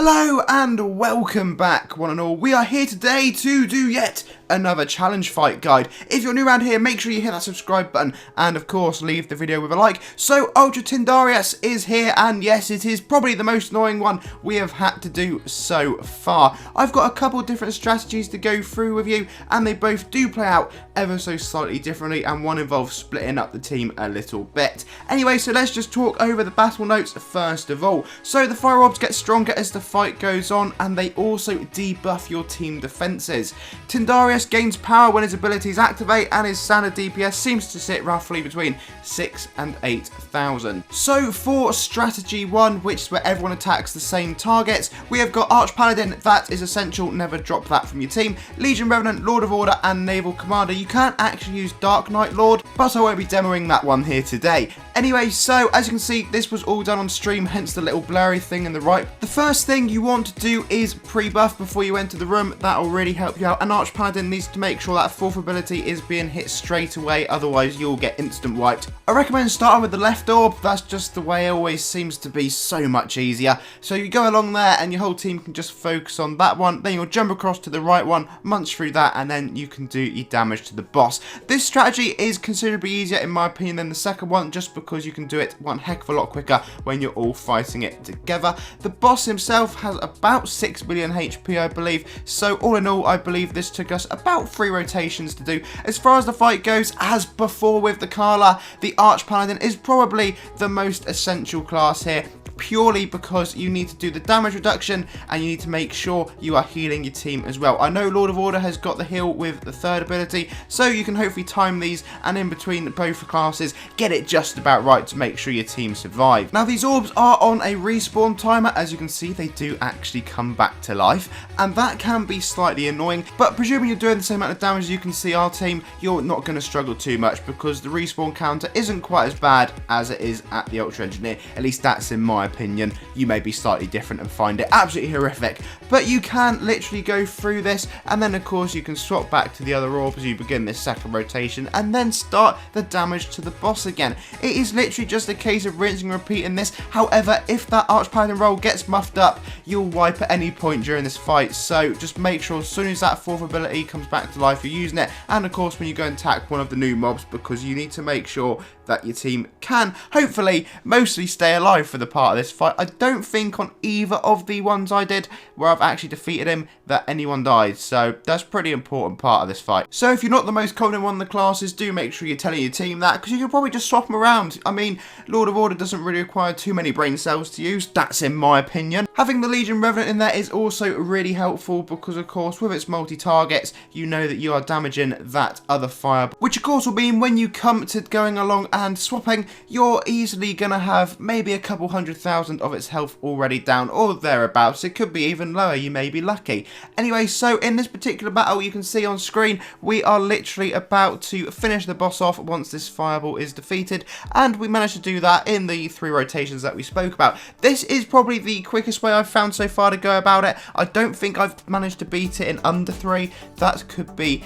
Hello and welcome back, one and all. We are here today to do yet another challenge fight guide. If you're new around here, make sure you hit that subscribe button and of course leave the video with a like. So Ultra Tyndarius is here, and yes, it is probably the most annoying one we have had to do so far. I've got a couple different strategies to go through with you, and they both do play out ever so slightly differently, and one involves splitting up the team a little bit. Anyway, so let's just talk over the battle notes first of all. So the fire orbs get stronger as the fight goes on, and they also debuff your team defenses. Tyndarius gains power when his abilities activate, and his standard DPS seems to sit roughly between 6,000 and 8,000. So for strategy 1, which is where everyone attacks the same targets, we have got Arch Paladin. That is essential, never drop that from your team. Legion Revenant, Lord of Order and Naval Commander. You can actually use Dark Knight Lord, but I won't be demoing that one here today. Anyway, so as you can see, this was all done on stream, hence the little blurry thing in the right. The first thing you want to do is pre-buff before you enter the room. That will really help you out, and Arch Paladin needs to make sure that fourth ability is being hit straight away, otherwise you'll get instant wiped. I recommend starting with the left orb. That's just the way it always seems to be, so much easier. So you go along there and your whole team can just focus on that one, then you'll jump across to the right one, munch through that, and then you can do your damage to the boss. This strategy is considerably easier in my opinion than the second one, just because you can do it one heck of a lot quicker when you're all fighting it together. The boss himself has about 6 million HP, I believe, so all in all I believe this took us about 3 rotations to do. As far as the fight goes, as before with the Carla, the Arch Paladin is probably the most essential class here, purely because you need to do the damage reduction and you need to make sure you are healing your team as well. I know Lord of Order has got the heal with the third ability, so you can hopefully time these and in between both classes get it just about right to make sure your team survive. Now these orbs are on a respawn timer. As you can see, they do actually come back to life, and that can be slightly annoying, but presuming you're doing the same amount of damage as you can see our team, you're not going to struggle too much because the respawn counter isn't quite as bad as it is at the Ultra Engineer. At least that's in my opinion. You may be slightly different and find it absolutely horrific, but you can literally go through this, and then of course you can swap back to the other orb as you begin this second rotation, and then start the damage to the boss again. It is literally just a case of rinsing and repeating this. However, if that Arch Paladin roll gets muffed up, you'll wipe at any point during this fight, so just make sure as soon as that fourth ability comes back to life you're using it, and of course when you go and attack one of the new mobs, because you need to make sure that your team can hopefully mostly stay alive for the part of this fight. I don't think on either of the ones I did where I've actually defeated him that anyone died, so that's a pretty important part of this fight. So if you're not the most confident one in the classes, do make sure you're telling your team that, because you can probably just swap them around. I mean, Lord of Order doesn't really require too many brain cells to use, that's in my opinion. Having the Legion Revenant in there is also really helpful because of course with its multi-targets, you know that you are damaging that other fire, which of course will mean when you come to going along and swapping, you're easily going to have maybe a couple 100,000 of its health already down, or thereabouts. It could be even lower, you may be lucky. Anyway, so in this particular battle you can see on screen, we are literally about to finish the boss off once this fireball is defeated, and we managed to do that in the 3 rotations that we spoke about. This is probably the quickest way I've found so far to go about it. I don't think I've managed to beat it in under 3. That could be,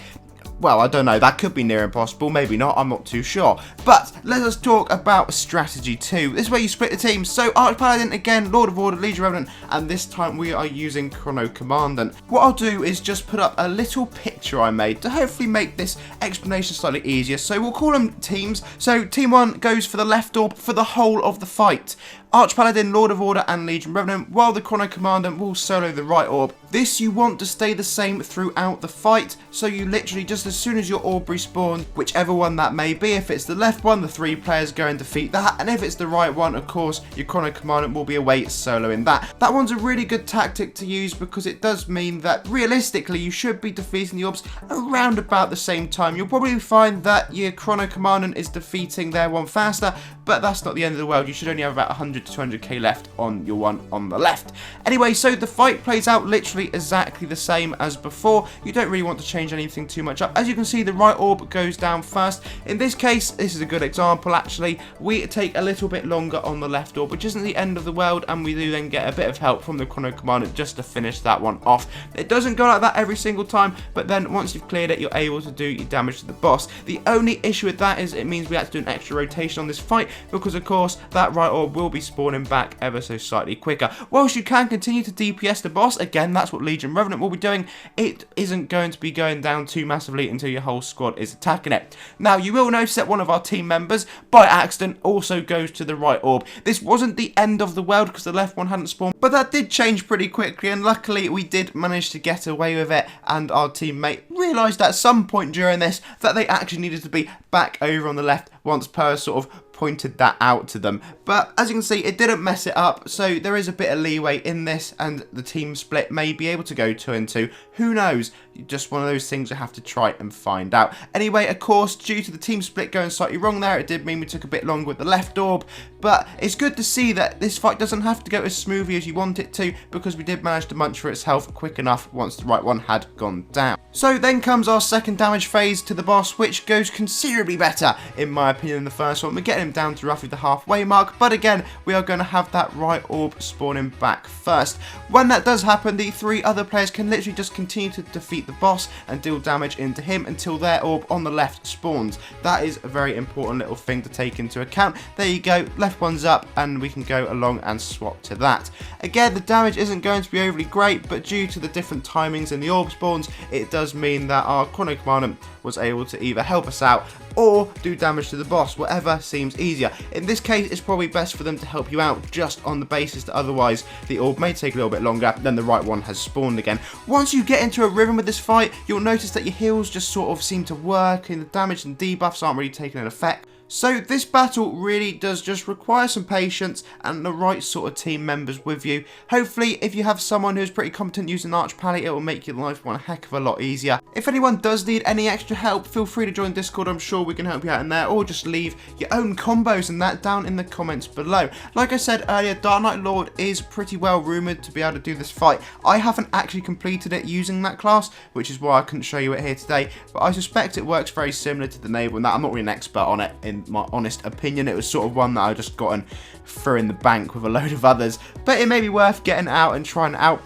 well, I don't know, that could be near impossible, maybe not, I'm not too sure. But let us talk about strategy 2. This is where you split the teams. So Arch Paladin, again, Lord of Order, Legion Revenant, and this time we are using Chrono Commandant. What I'll do is just put up a little picture I made to hopefully make this explanation slightly easier. So we'll call them teams. So team 1 goes for the left orb for the whole of the fight. Arch Paladin, Lord of Order and Legion Revenant, while the Chrono Commandant will solo the right orb. This you want to stay the same throughout the fight, so you literally just as soon as your orb respawns, whichever one that may be, if it's the left one, the 3 players go and defeat that, and if it's the right one, of course, your Chrono Commandant will be away soloing that. That one's a really good tactic to use because it does mean that realistically you should be defeating the orbs around about the same time. You'll probably find that your Chrono Commandant is defeating their one faster, but that's not the end of the world. You should only have about 100 to 200k left on your one on the left. Anyway, so the fight plays out literally exactly the same as before. You don't really want to change anything too much up. As you can see, the right orb goes down first. In this case, this is a good example actually. We take a little bit longer on the left orb, which isn't the end of the world, and we do then get a bit of help from the Chrono Commandant just to finish that one off. It doesn't go like that every single time, but then once you've cleared it, you're able to do your damage to the boss. The only issue with that is it means we have to do an extra rotation on this fight because of course that right orb will be spawning back ever so slightly quicker. Whilst you can continue to DPS the boss, again, that's what Legion Revenant will be doing, it isn't going to be going down too massively until your whole squad is attacking it. Now, you will notice that one of our team members, by accident, also goes to the right orb. This wasn't the end of the world because the left one hadn't spawned, but that did change pretty quickly, and luckily we did manage to get away with it, and our teammate realised at some point during this that they actually needed to be back over on the left once Per sort of pointed that out to them. But as you can see, it didn't mess it up, so there is a bit of leeway in this, and the team split may be able to go 2 and 2. Who knows? Just one of those things you have to try and find out. Anyway, of course, due to the team split going slightly wrong there, it did mean we took a bit longer with the left orb, but it's good to see that this fight doesn't have to go as smoothly as you want it to, because we did manage to munch for its health quick enough once the right one had gone down. So then comes our second damage phase to the boss, which goes considerably better, in my opinion, than the first one. We're getting him down to roughly the halfway mark, but again, we are going to have that right orb spawning back first. When that does happen, the 3 other players can literally just continue to defeat the boss and deal damage into him until their orb on the left spawns. That is a very important little thing to take into account. There you go, left one's up, and we can go along and swap to that. Again, the damage isn't going to be overly great, but due to the different timings in the orb spawns, it does mean that our Chrono Commandant was able to either help us out or do damage to the boss, whatever seems easier. In this case, it's probably best for them to help you out, just on the basis that otherwise the orb may take a little bit longer than the right one has spawned again. Once you get into a rhythm with this fight, you'll notice that your heals just sort of seem to work, and the damage and debuffs aren't really taking an effect. So this battle really does just require some patience and the right sort of team members with you. Hopefully, if you have someone who's pretty competent using Arch Paladin, it will make your life one heck of a lot easier. If anyone does need any extra help, feel free to join Discord. I'm sure we can help you out in there, or just leave your own combos and that down in the comments below. Like I said earlier, Dark Knight Lord is pretty well rumoured to be able to do this fight. I haven't actually completed it using that class, which is why I couldn't show you it here today, but I suspect it works very similar to the Naval and that. I'm not really an expert on it, in my honest opinion. It was sort of one that I just got and threw in the bank with a load of others, but it may be worth getting out and trying it out.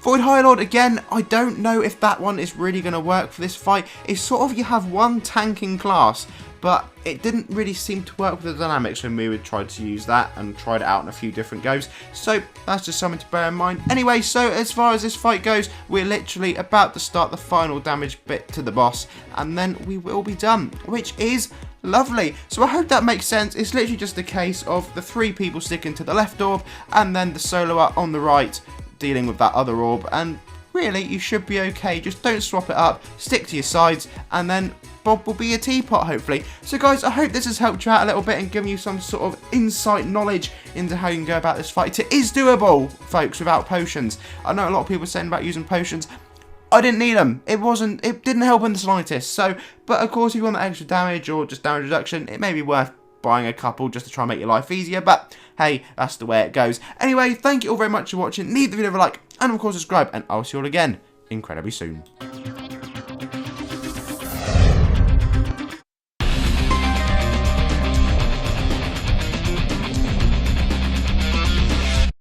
Void High Lord, again, I don't know if that one is really going to work for this fight. It's sort of, you have one tanking class, but it didn't really seem to work with the dynamics when we would try to use that, and tried it out in a few different goes. So that's just something to bear in mind. Anyway, so as far as this fight goes, we're literally about to start the final damage bit to the boss, and then we will be done, which is lovely. So I hope that makes sense. It's literally just a case of the 3 people sticking to the left orb, and then the soloer on the right dealing with that other orb, and really you should be okay. Just don't swap it up, stick to your sides, and then Bob will be a teapot, hopefully. So guys, I hope this has helped you out a little bit and given you some sort of insight knowledge into how you can go about this fight. It is doable, folks, without potions. I know a lot of people are saying about using potions. I didn't need them. It didn't help in the slightest. So, but of course, if you want that extra damage or just damage reduction, it may be worth buying a couple just to try and make your life easier, but hey, that's the way it goes. Anyway, thank you all very much for watching. Leave the video a like, and of course subscribe, and I'll see you all again incredibly soon.